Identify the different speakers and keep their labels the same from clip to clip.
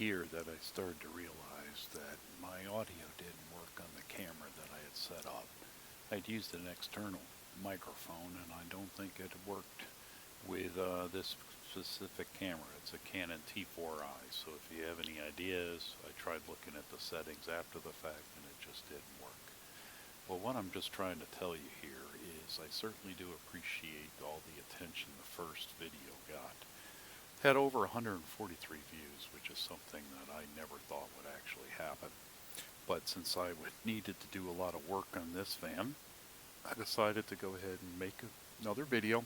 Speaker 1: here that I started to realize that my audio didn't work on the camera that I had set up. I'd used an external microphone and I don't think it worked with this specific camera. It's a Canon T4i, so if you have any ideas, I tried looking at the settings after the fact and it just didn't work. Well, what I'm just trying to tell you here is I certainly do appreciate all the attention the first video got. Had over 143 views, which is something that I never thought would actually happen. But since I needed to do a lot of work on this van, I decided to go ahead and make another video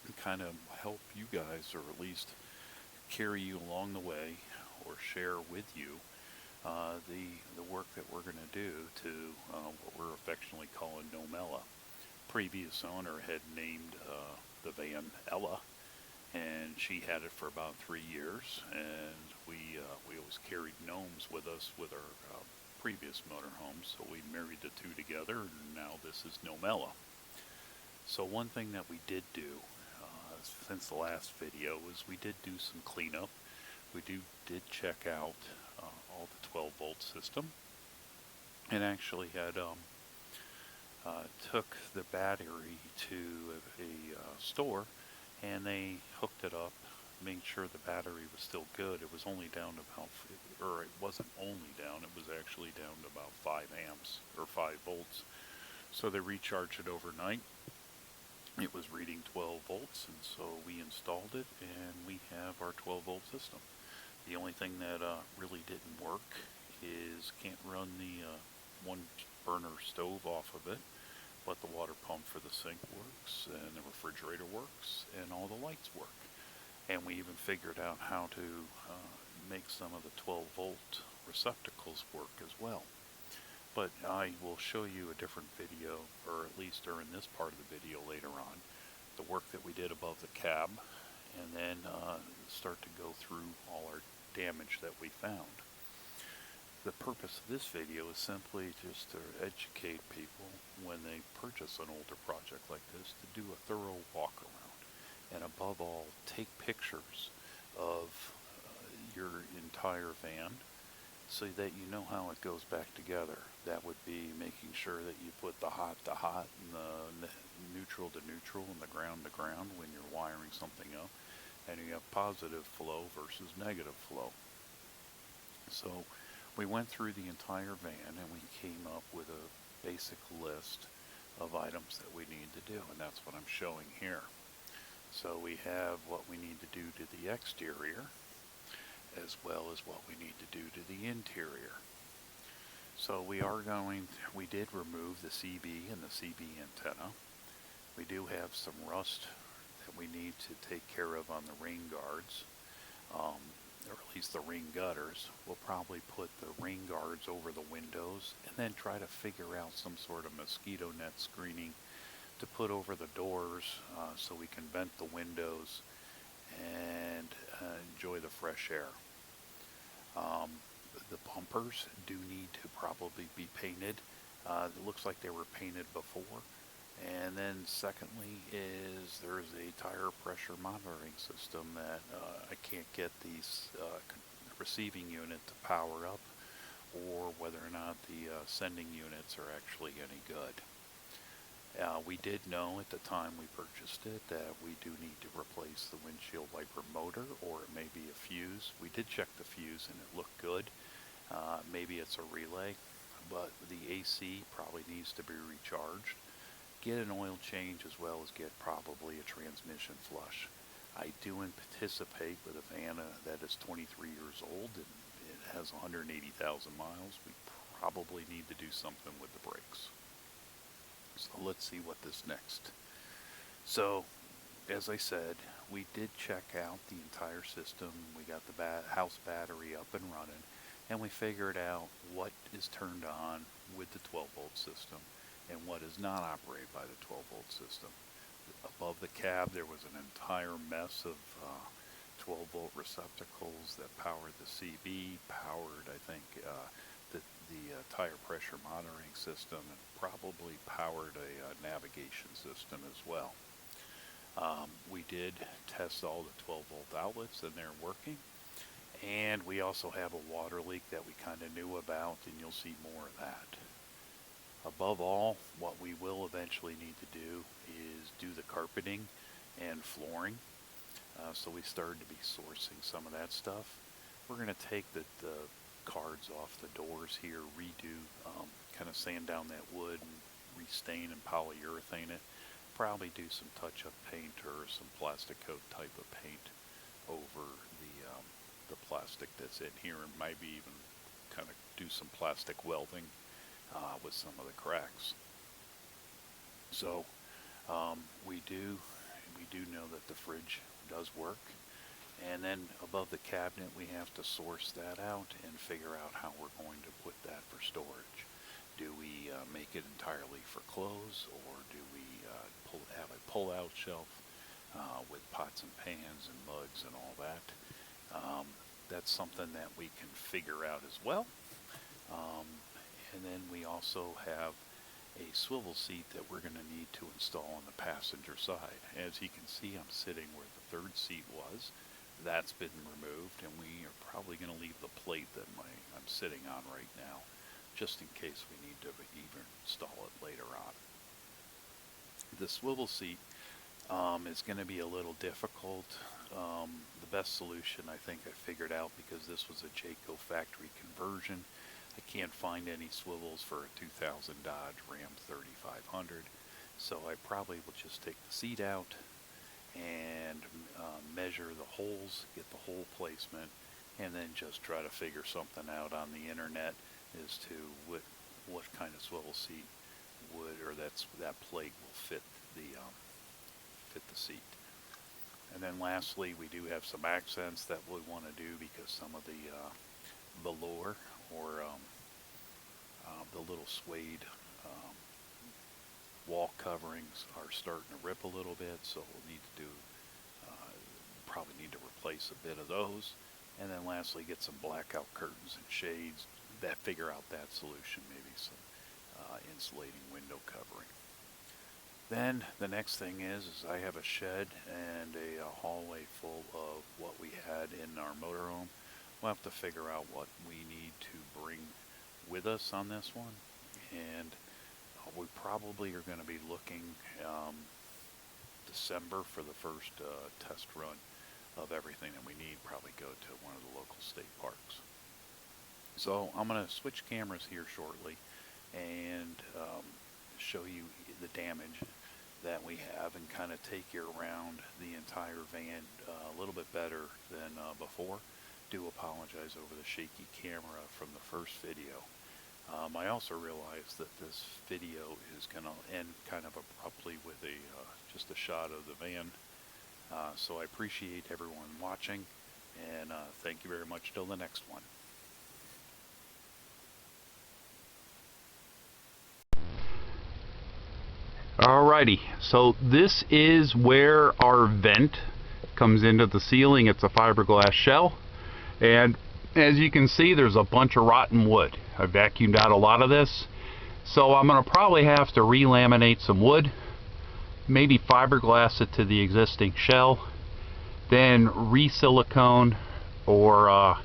Speaker 1: and kind of help you guys, or at least carry you along the way, or share with you the work that we're going to do to what we're affectionately calling Gnomella. Previous owner had named the van Ella, and she had it for about 3 years, and we always carried gnomes with us with our previous motorhomes, so we married the two together, and now this is Gnomella. So one thing that we did do since the last video was we did do some cleanup. We did check out all the 12-volt system, and actually had took the battery to a store, and they hooked it up, made sure the battery was still good. It was only down to about, or it wasn't only down, it was actually down to about 5 amps or 5 volts. So they recharged it overnight. It was reading 12 volts, and so we installed it, and we have our 12-volt system. The only thing that really didn't work is can't run the one burner stove off of it, but the water pump for the sink works, and the refrigerator works, and all the lights work. And we even figured out how to make some of the 12-volt receptacles work as well. But I will show you a different video, or at least during this part of the video later on, the work that we did above the cab, and then start to go through all our damage that we found. The purpose of this video is simply just to educate people when they purchase an older project like this to do a thorough walk around, and above all, take pictures of your entire van so that you know how it goes back together. That would be making sure that you put the hot to hot and the neutral to neutral and the ground to ground when you're wiring something up, and you have positive flow versus negative flow. So we went through the entire van and we came up with a basic list of items that we need to do, and that's what I'm showing here. So we have what we need to do to the exterior, as well as what we need to do to the interior. So we did remove the CB and the CB antenna. We do have some rust that we need to take care of on the rain guards, or at least the rain gutters. We'll probably put the rain guards over the windows, and then try to figure out some sort of mosquito net screening to put over the doors so we can vent the windows and enjoy the fresh air. The bumpers do need to probably be painted. It looks like they were painted before. And then secondly is there's a tire pressure monitoring system that I can't get these receiving unit to power up, or whether or not the sending units are actually any good. We did know at the time we purchased it that we do need to replace the windshield wiper motor, or it may be a fuse. We did check the fuse and it looked good. Maybe it's a relay, but the AC probably needs to be recharged. Get an oil change, as well as get probably a transmission flush. I do anticipate with a van that is 23 years old and it has 180,000 miles, we probably need to do something with the brakes. So let's see what this next. So, as I said, we did check out the entire system. We got the house battery up and running, and we figured out what is turned on with the 12-volt system and what is not operated by the 12-volt system. Above the cab, there was an entire mess of 12-volt receptacles that powered the CB, powered, I think, the tire pressure monitoring system, and probably powered a navigation system as well. We did test all the 12-volt outlets, and they're working. And we also have a water leak that we kind of knew about, and you'll see more of that. Above all, what we will eventually need to do is do the carpeting and flooring. So we started to be sourcing some of that stuff. We're going to take the cards off the doors here, redo, kind of sand down that wood and restain and polyurethane it. Probably do some touch-up paint or some plastic coat type of paint over the plastic that's in here, and maybe even kind of do some plastic welding with some of the cracks. So we do know that the fridge does work, and then above the cabinet we have to source that out and figure out how we're going to put that for storage. Do we make it entirely for clothes, or do we have a pull-out shelf with pots and pans and mugs and all that? That's something that we can figure out as well. And then we also have a swivel seat that we're going to need to install on the passenger side. As you can see, I'm sitting where the third seat was. That's been removed, and we are probably going to leave the plate that I'm sitting on right now, just in case we need to even install it later on. The swivel seat is going to be a little difficult. The best solution I think I figured out, because this was a Jayco factory conversion, I can't find any swivels for a 2000 Dodge Ram 3500, so I probably will just take the seat out and measure the holes, get the hole placement, and then just try to figure something out on the internet as to what kind of swivel seat would, or that plate will fit the seat. And then lastly, we do have some accents that we want to do, because some of the velour, or the little suede wall coverings are starting to rip a little bit, so we'll need to do, probably need to replace a bit of those. And then lastly, get some blackout curtains and shades, figure out that solution, maybe some insulating window covering. Then the next thing is I have a shed and a hallway full of what we had in our motorhome. We'll have to figure out what we need to bring with us on this one, and we probably are going to be looking December for the first test run of everything that we need. Probably go to one of the local state parks. So I'm going to switch cameras here shortly and show you the damage that we have, and kind of take you around the entire van a little bit better than before. Do apologize over the shaky camera from the first video. I also realized that this video is going to end kind of abruptly with just a shot of the van. So I appreciate everyone watching, and thank you very much. Till the next one.
Speaker 2: Alrighty, so this is where our vent comes into the ceiling. It's a fiberglass shell, and as you can see, there's a bunch of rotten wood. I vacuumed out a lot of this, so I'm going to probably have to relaminate some wood, maybe fiberglass it to the existing shell, then re-silicone or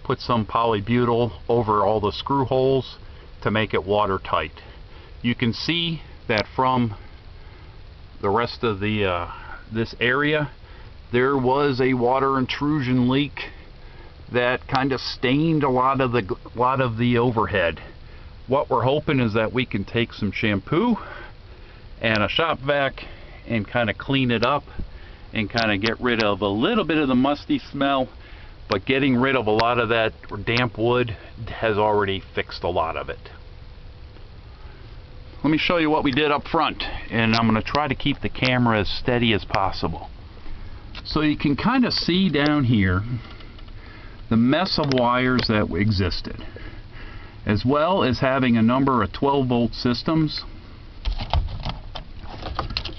Speaker 2: put some polybutyl over all the screw holes to make it watertight. You can see that from the rest of the this area, there was a water intrusion leak that kind of stained a lot of the overhead. What we're hoping is that we can take some shampoo and a shop vac and kind of clean it up and kind of get rid of a little bit of the musty smell, but getting rid of a lot of that damp wood has already fixed a lot of it. Let me show you what we did up front, and I'm going to try to keep the camera as steady as possible. So you can kind of see down here the mess of wires that existed, as well as having a number of 12-volt systems.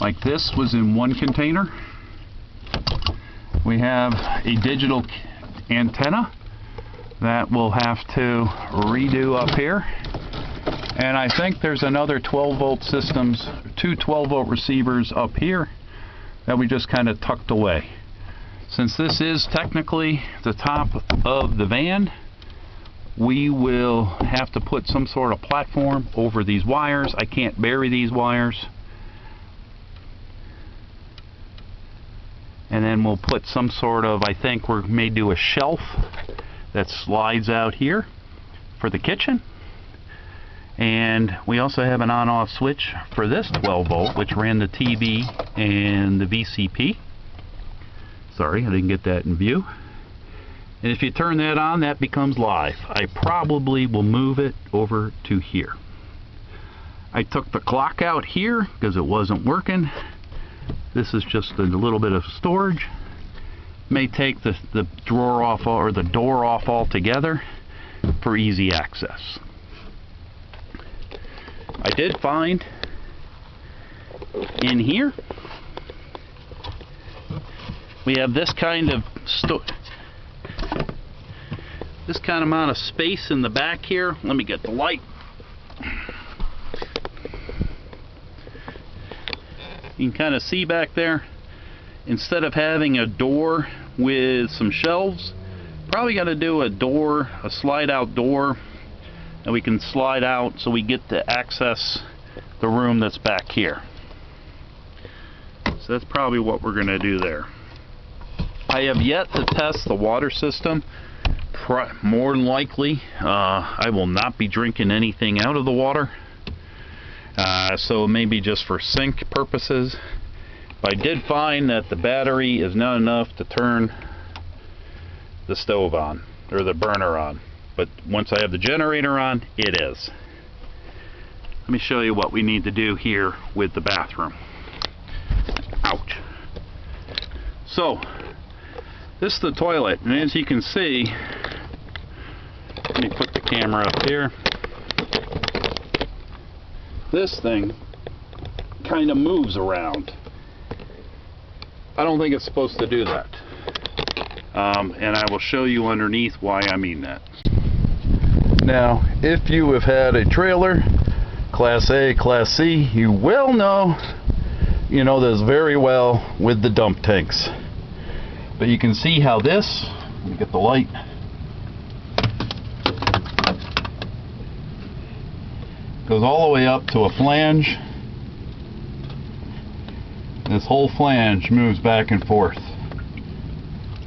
Speaker 2: Like this was in one container. We have a digital antenna that we'll have to redo up here. And I think there's another 12-volt systems, two 12-volt receivers up here that we just kind of tucked away. Since this is technically the top of the van, we will have to put some sort of platform over these wires. I can't bury these wires. And then we'll put some sort of, I think we may do a shelf that slides out here for the kitchen. And we also have an on-off switch for this 12 volt, which ran the TV and the VCP. Sorry, I didn't get that in view. And if you turn that on, that becomes live. I probably will move it over to here. I took the clock out here because it wasn't working. This is just a little bit of storage. May take the drawer off or the door off altogether for easy access. I did find in here we have this kind of amount of space in the back here. Let me get the light. You can kind of see back there, instead of having a door with some shelves, probably got to do a slide out door that we can slide out so we get to access the room that's back here. So that's probably what we're going to do there. I have yet to test the water system. More than likely, I will not be drinking anything out of the water. So maybe just for sink purposes. But I did find that the battery is not enough to turn the stove on, or the burner on. But once I have the generator on, it is. Let me show you what we need to do here with the bathroom. Ouch. So, this is the toilet, and as you can see, let me put the camera up here. This thing kind of moves around. I don't think it's supposed to do that. And I will show you underneath why I mean that. Now, if you have had a trailer, Class A, Class C, you will know, you know this very well with the dump tanks. But you can see how this, let me get the light, goes all the way up to a flange. This whole flange moves back and forth.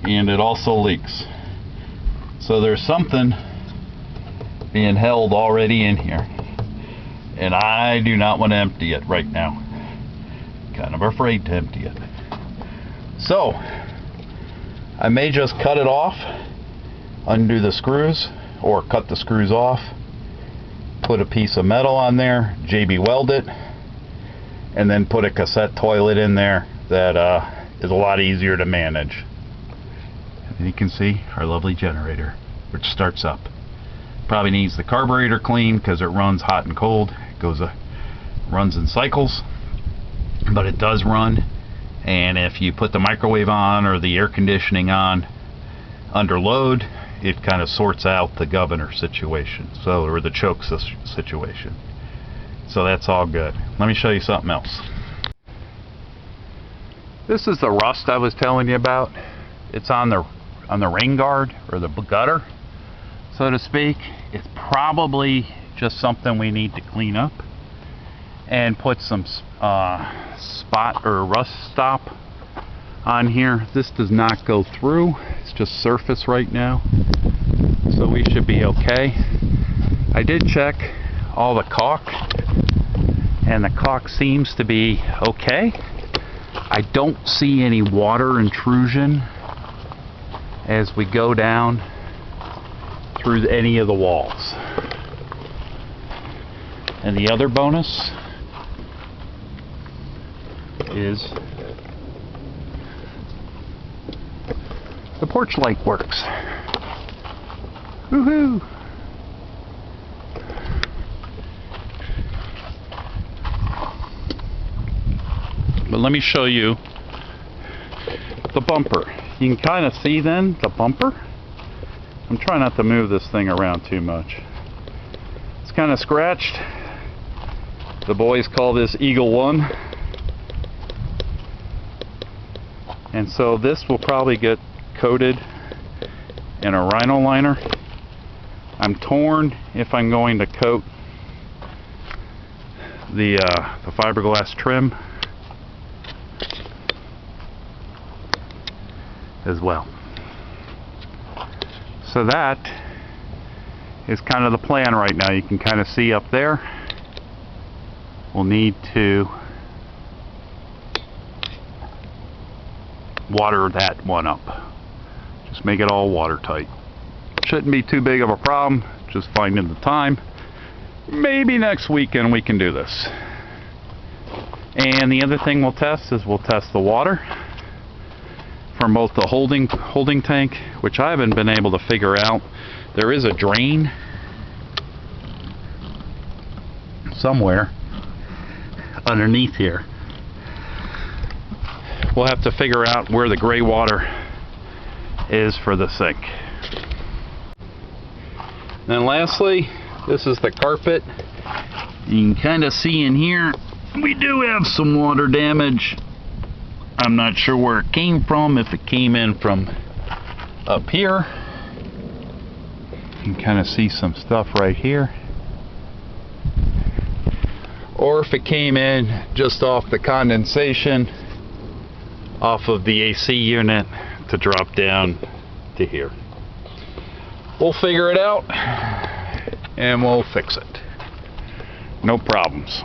Speaker 2: And it also leaks. So there's something being held already in here, and I do not want to empty it right now. Kind of afraid to empty it. So I may just cut it off, undo the screws, or cut the screws off, put a piece of metal on there, JB weld it, and then put a cassette toilet in there that is a lot easier to manage. And you can see our lovely generator, which starts up. Probably needs the carburetor clean because it runs hot and cold. It goes runs in cycles, but it does run. And if you put the microwave on or the air conditioning on under load, it kind of sorts out the governor situation, or the choke situation. So that's all good. Let me show you something else. This is the rust I was telling you about. It's on the rain guard, or the gutter, so to speak. It's probably just something we need to clean up and put some spot or rust stop on here. This does not go through. It's just surface right now, so we should be okay. I did check all the caulk, and the caulk seems to be okay. I don't see any water intrusion as we go down through any of the walls. And the other bonus is the porch light works. Woohoo! But let me show you the bumper. You can kind of see then the bumper. I'm trying not to move this thing around too much. It's kind of scratched. The boys call this Eagle 1. And so this will probably get coated in a rhino liner. I'm torn if I'm going to coat the fiberglass trim as well. So that is kind of the plan right now. You can kind of see up there. We'll need to water that one up. Just make it all watertight. Shouldn't be too big of a problem, just finding the time. Maybe next weekend we can do this. And the other thing we'll test is we'll test the water from both the holding tank, which I haven't been able to figure out. There is a drain somewhere underneath here. We'll have to figure out where the gray water is for the sink. Then lastly, this is the carpet. You can kind of see in here, we do have some water damage. I'm not sure where it came from, if it came in from up here. You can kind of see some stuff right here. Or if it came in just off the condensation off of the AC unit to drop down to here. We'll figure it out and we'll fix it. No problems.